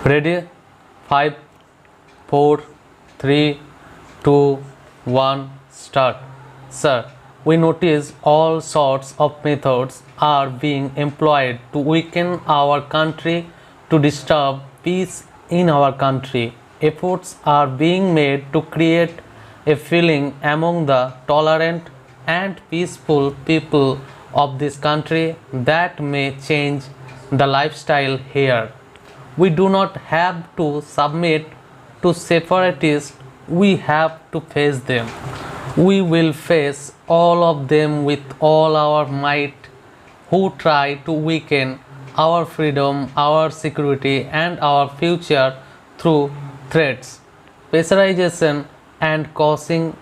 Ready? 5, 4, 3, 2, 1, start. Sir, we notice all sorts of methods are being employed to weaken our country, to disturb peace in our country. Efforts are being made to create a feeling among the tolerant and peaceful people of this country that may change the lifestyle here. We do not have to submit to separatists, we have to face them. We will face all of them with all our might who try to weaken our freedom, our security, and our future through threats, pressurization, and causing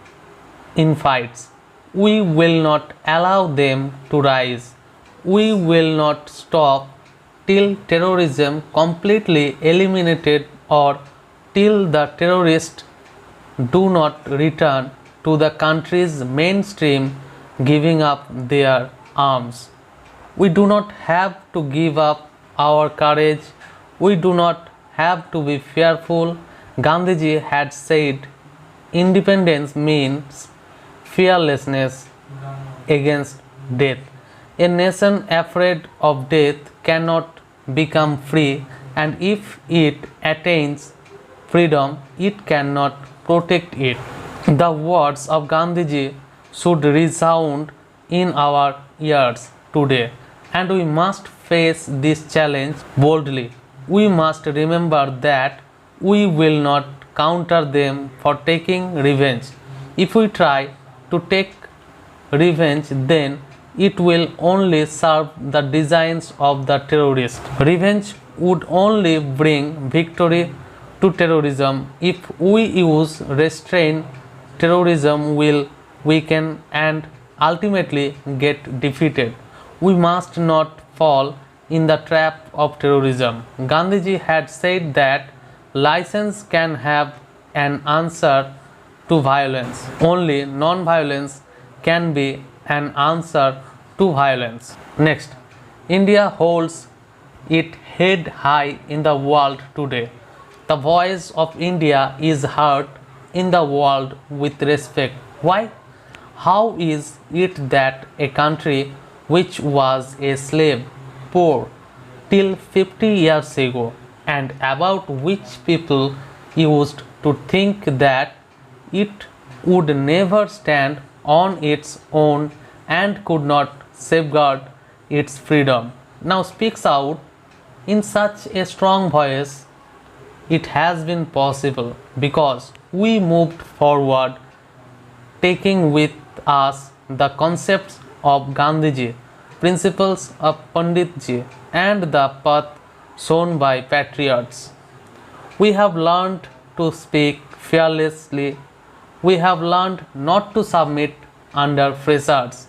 infights. We will not allow them to rise. We will not stop till terrorism completely eliminated or till the terrorists do not return to the country's mainstream giving up their arms. We do not have to give up our courage. We do not have to be fearful. Gandhiji had said, independence means fearlessness against death. A nation afraid of death cannot become free, and if it attains freedom, it cannot protect it. The words of Gandhiji should resound in our ears today, and we must face this challenge boldly. We must remember that we will not counter them for taking revenge. If we try to take revenge, then it will only serve the designs of the terrorist. Revenge would only bring victory to terrorism. If we use restraint, terrorism will weaken and ultimately get defeated. We must not fall in the trap of terrorism. Gandhiji had said that license can have an answer to violence. Only non-violence can be an answer to violence. Next, India holds its head high in the world today. The voice of India is heard in the world with respect. Why? How is it that a country which was a slave, poor, till 50 years ago, and about which people used to think that it would never stand on its own and could not safeguard its freedom, now speaks out in such a strong voice? It has been possible because we moved forward, taking with us the concepts of Gandhiji, principles of Panditji, and the path shown by patriots. We have learned to speak fearlessly. We have learned not to submit under pressures.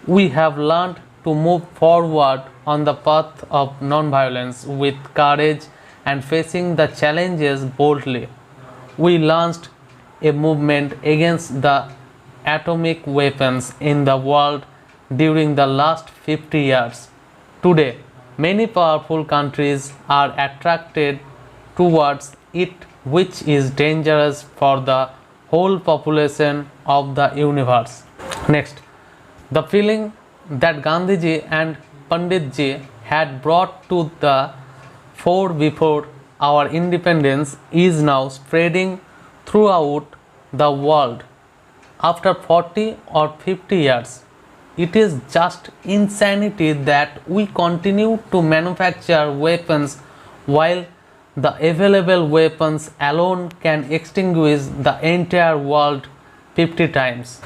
We have learned to move forward on the path of non-violence with courage and facing the challenges boldly. We launched a movement against the atomic weapons in the world during the last 50 years. Today, many powerful countries are attracted towards it, which is dangerous for the whole population of the universe. Next, the feeling that Gandhiji and Panditji had brought to the fore before our independence is now spreading throughout the world. After 40 or 50 years, it is just insanity that we continue to manufacture weapons while the available weapons alone can extinguish the entire world 50 times.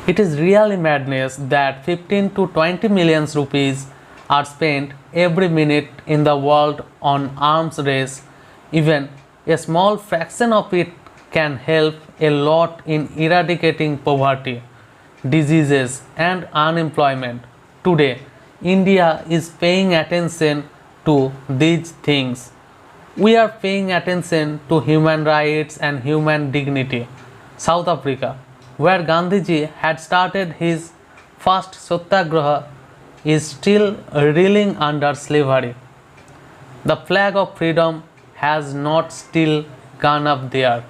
It is really madness that 15 to 20 million rupees are spent every minute in the world on arms race. Even a small fraction of it can help a lot in eradicating poverty, diseases, and unemployment. Today, India is paying attention to these things. We are paying attention to human rights and human dignity. South Africa, where Gandhiji had started his first satyagraha, is still reeling under slavery. The flag of freedom has not still gone up there.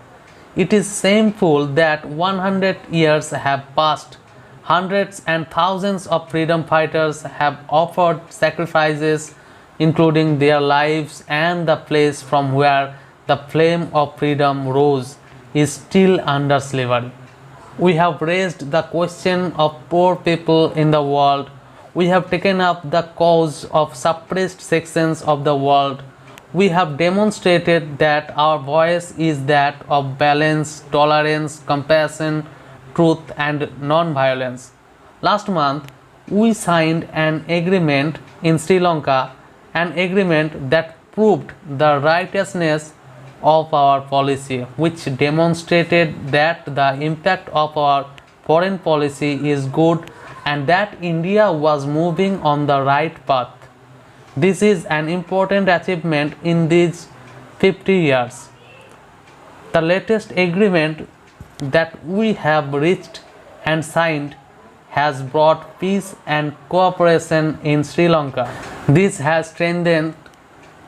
It is shameful that 100 years have passed. Hundreds and thousands of freedom fighters have offered sacrifices, including their lives, and the place from where the flame of freedom rose is still under slavery. We have raised the question of poor people in the world. We have taken up the cause of suppressed sections of the world. We have demonstrated that our voice is that of balance, tolerance, compassion, truth, and non-violence. Last month, we signed an agreement in Sri Lanka, an agreement that proved the righteousness of our policy, which demonstrated that the impact of our foreign policy is good and that India was moving on the right path. This is an important achievement in these 50 years. The latest agreement that we have reached and signed has brought peace and cooperation in Sri Lanka. This has strengthened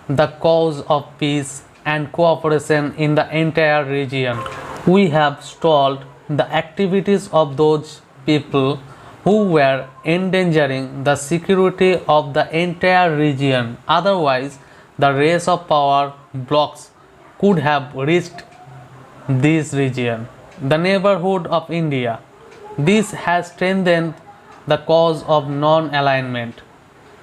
the cause of peace and cooperation in the entire region. We have stalled the activities of those people who were endangering the security of the entire region. Otherwise, the race of power blocks could have reached this region, the neighborhood of India. This has strengthened the cause of non-alignment.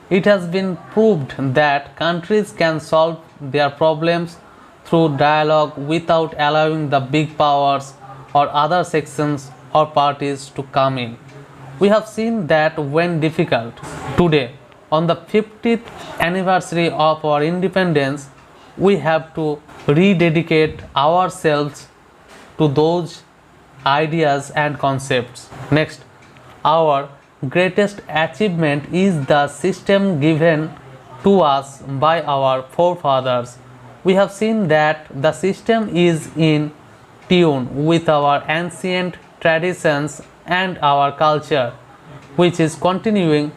It has been proved that countries can solve their problems through dialogue without allowing the big powers or other sections or parties to come in. We have seen that when difficult. Today, on the 50th anniversary of our independence, we have to rededicate ourselves to those ideas and concepts. Next, our greatest achievement is the system given to us by our forefathers. We have seen that the system is in tune with our ancient traditions and our culture, which is continuing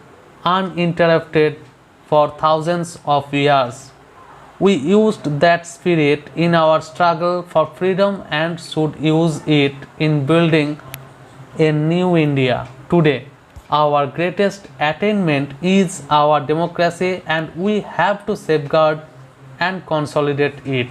uninterrupted for thousands of years. We used that spirit in our struggle for freedom and should use it in building a new India. Today, our greatest attainment is our democracy, and we have to safeguard and consolidate it.